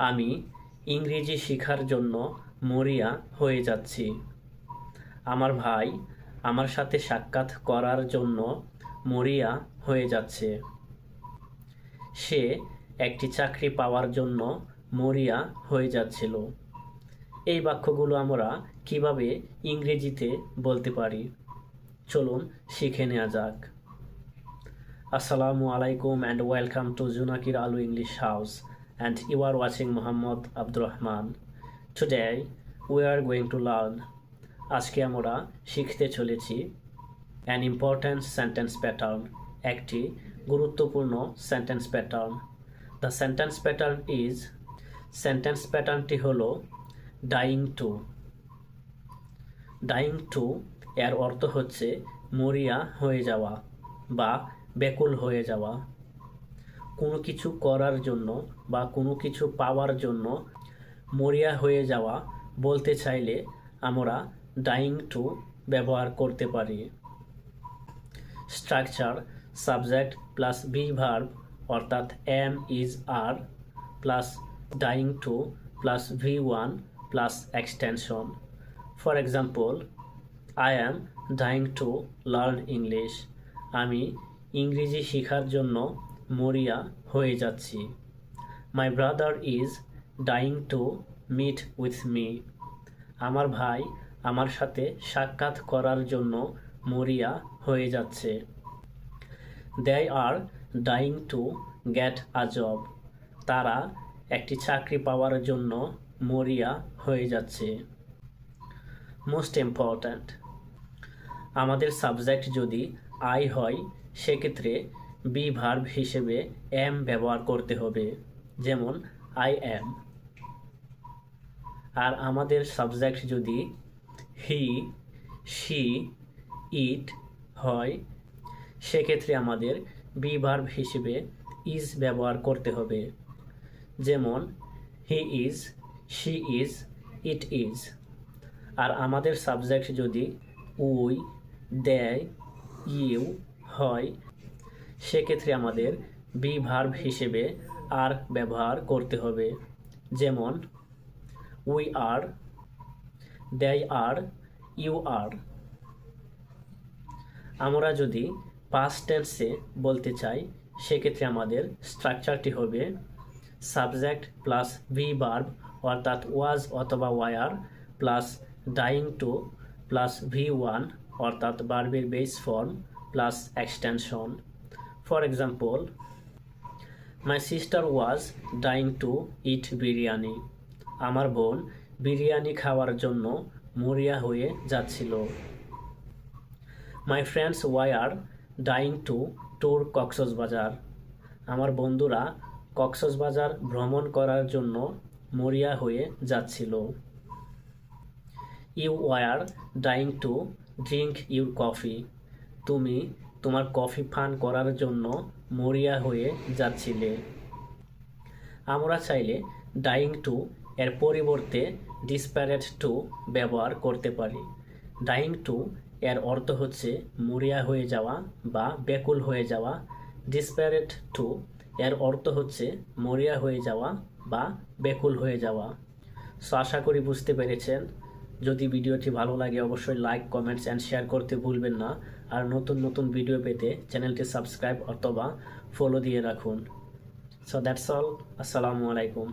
আমি ইংরেজি শেখার জন্য মরিয়া হয়ে যাচ্ছি। আমার ভাই আমার সাথে সাক্ষাৎ করার জন্য মরিয়া হয়ে যাচ্ছে। সে একটি চাকরি পাওয়ার জন্য মরিয়া হয়ে যাচ্ছিল। এই বাক্যগুলো আমরা কিভাবে ইংরেজিতে বলতে পারি চলুন শিখে নেওয়া যাক। Assalamu alaikum and welcome to Junakir Alu English House, and you are watching Muhammad Abdurrahman. Today we are going to learn আজকে আমরা শিখতে চলেছি an important sentence pattern, একটি গুরুত্বপূর্ণ sentence pattern. The sentence pattern is sentence প্যাটার্নটি হলো dying to। dying to এর অর্থ হচ্ছে মরিয়া হয়ে যাওয়া বা ব্যাকুল হয়ে যাওয়া। কোনো কিছু করার জন্য বা কোনো কিছু পাওয়ার জন্য মরিয়া হয়ে যাওয়া বলতে চাইলে আমরা ডাইং টু ব্যবহার করতে পারি। Structure subject plus be verb অর্থাৎ am is are plus dying to plus V1 plus extension. For example, I am dying to learn English. আমি ইংরেজি শেখার জন্য মরিয়া হয়ে যাচ্ছি। My brother is dying to meet with me. আমার ভাই আমার সাথে সাক্ষাৎ করার জন্য মরিয়া হয়ে যাচ্ছে। They are dying to get a job. তারা একটি চাকরি পাওয়ার জন্য মরিয়া হয়ে যাচ্ছে। মোস্ট ইম্পর্ট্যান্ট, আমাদের সাবজেক্ট যদি আই হয় সেক্ষেত্রে বি ভার্ব হিসেবে এম ব্যবহার করতে হবে, যেমন আই অ্যাম। আর আমাদের সাবজেক্ট যদি হি, শি, ইট হয় সেক্ষেত্রে আমাদের বি ভার্ব হিসেবে ইজ ব্যবহার করতে হবে, যেমন he is, she is, it is. আর আমাদের সাবজেক্ট যদি উই, দে, ইউ হয় সেক্ষেত্রে আমাদের বি ভার্ব হিসেবে আর ব্যবহার করতে হবে, যেমন we are, they R, you আর। আমরা যদি পাস্ট টেন্সে বলতে চাই সেক্ষেত্রে আমাদের স্ট্রাকচারটি হবে সাবজেক্ট প্লাস ভি ভার্ব অর্থাৎ ওয়াজ অথবা were plus dying to plus V1 অর্থাৎ ভার্বের base form plus extension. For example, my sister was dying to eat biryani. আমার বোন বিরিয়ানি খাওয়ার জন্য মরিয়া হয়ে যাচ্ছিল। My friends were dying to tour Cox's Bazar. আমার বন্ধুরা কক্সবাজার ভ্রমণ করার জন্য মরিয়া হয়ে যাচ্ছিল। You were dying to drink your coffee. তুমি তোমার কফি পান করার জন্য মরিয়া হয়ে যাচ্ছিলে। আমরা চাইলে ডাইং টু এর পরিবর্তে ডিসপ্যারেট টু ব্যবহার করতে পারি। ডাইং টু এর অর্থ হচ্ছে মরিয়া হয়ে যাওয়া বা ব্যাকুল হয়ে যাওয়া। ডিসপ্যারেট টু এর অর্থ হচ্ছে মরিয়া হয়ে যাওয়া বা ব্যাকুল হয়ে যাওয়া। সো আশা করি বুঝতে পেরেছেন। যদি ভিডিওটি ভালো লাগে অবশ্যই লাইক, কমেন্টস অ্যান্ড শেয়ার করতে ভুলবেন না। আর নতুন নতুন ভিডিও পেতে চ্যানেলটি সাবস্ক্রাইব অথবা ফলো দিয়ে রাখুন। So that's all. আসসালামু আলাইকুম।